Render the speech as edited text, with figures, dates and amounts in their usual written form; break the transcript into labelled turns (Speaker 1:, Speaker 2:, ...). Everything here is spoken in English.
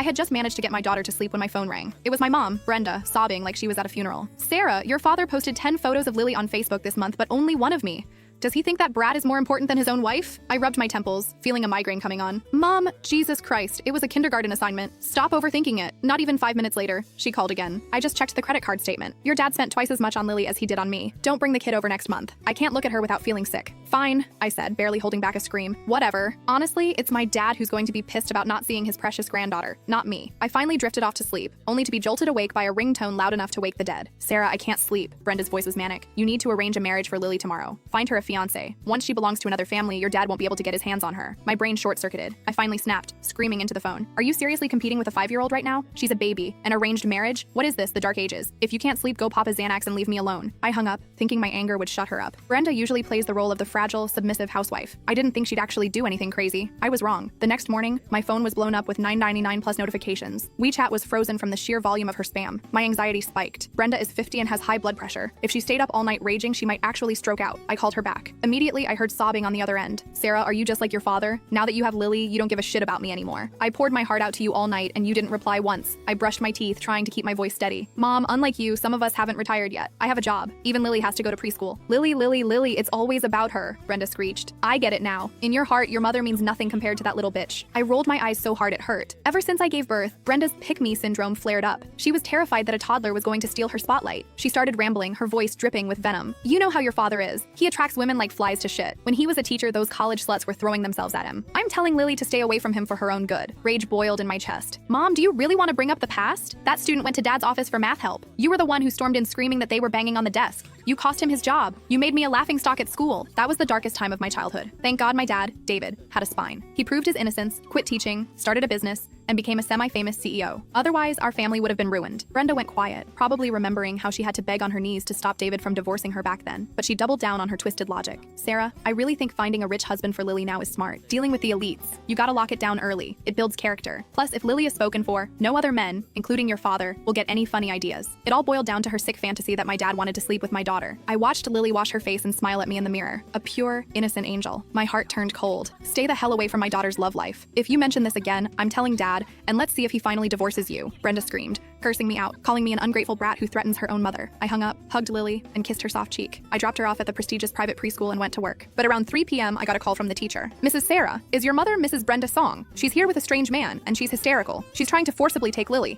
Speaker 1: had just managed to get my daughter to sleep when my phone rang. It was my mom, Brenda, sobbing like she was at a funeral. "Sarah, your father posted 10 photos of Lily on Facebook this month, but only one of me. Does he think that Brad is more important than his own wife?" I rubbed my temples, feeling a migraine coming on. "Mom, Jesus Christ, it was a kindergarten assignment. Stop overthinking it." Not even 5 minutes later, she called again. "I just checked the credit card statement. Your dad spent twice as much on Lily as he did on me. Don't bring the kid over next month. I can't look at her without feeling sick." "Fine," I said, barely holding back a scream. "Whatever. Honestly, it's my dad who's going to be pissed about not seeing his precious granddaughter, not me." I finally drifted off to sleep, only to be jolted awake by a ringtone loud enough to wake the dead. "Sarah, I can't sleep." Brenda's voice was manic. "You need to arrange a marriage for Lily tomorrow. Find her a fiancé. Once she belongs to another family, your dad won't be able to get his hands on her." My brain short-circuited. I finally snapped, screaming into the phone. "Are you seriously competing with a 5-year-old right now? She's a baby. An arranged marriage? What is this, the dark ages? If you can't sleep, go pop a Xanax and leave me alone." I hung up, thinking my anger would shut her up. Brenda usually plays the role of the fragile, submissive housewife. I didn't think she'd actually do anything crazy. I was wrong. The next morning, my phone was blown up with 999 plus notifications. WeChat was frozen from the sheer volume of her spam. My anxiety spiked. Brenda is 50 and has high blood pressure. If she stayed up all night raging, she might actually stroke out. I called her back. Immediately, I heard sobbing on the other end. "Sarah, are you just like your father? Now that you have Lily, you don't give a shit about me anymore. I poured my heart out to you all night and you didn't reply once." I brushed my teeth, trying to keep my voice steady. "Mom, unlike you, some of us haven't retired yet. I have a job. Even Lily has to go to preschool." Lily, it's always about her," Brenda screeched. "I get it now. In your heart, your mother means nothing compared to that little bitch." I rolled my eyes so hard it hurt. Ever since I gave birth, Brenda's pick-me syndrome flared up. She was terrified that a toddler was going to steal her spotlight. She started rambling, her voice dripping with venom. "You know how your father is. He attracts women like flies to shit. When he was a teacher, those college sluts were throwing themselves at him. I'm telling Lily to stay away from him for her own good." Rage boiled in my chest. "Mom, do you really want to bring up the past? That student went to Dad's office for math help. You were the one who stormed in screaming that they were banging on the desk. You cost him his job. You made me a laughingstock at school." That was the darkest time of my childhood. Thank God my dad, David, had a spine. He proved his innocence, quit teaching, started a business, and became a semi-famous CEO. Otherwise, our family would have been ruined. Brenda went quiet, probably remembering how she had to beg on her knees to stop David from divorcing her back then. But she doubled down on her twisted logic. "Sarah, I really think finding a rich husband for Lily now is smart. Dealing with the elites. You gotta lock it down early. It builds character. Plus, if Lily is spoken for, no other men, including your father, will get any funny ideas." It all boiled down to her sick fantasy that my dad wanted to sleep with my daughter. I watched Lily wash her face and smile at me in the mirror. A pure, innocent angel. My heart turned cold. "Stay the hell away from my daughter's love life. If you mention this again, I'm telling Dad, and let's see if he finally divorces you," Brenda screamed, cursing me out, calling me an ungrateful brat who threatens her own mother. I hung up, hugged Lily, and kissed her soft cheek. I dropped her off at the prestigious private preschool and went to work. But around 3 p.m., I got a call from the teacher. "Mrs. Sarah, is your mother Mrs. Brenda Song? She's here with a strange man, and she's hysterical. She's trying to forcibly take Lily."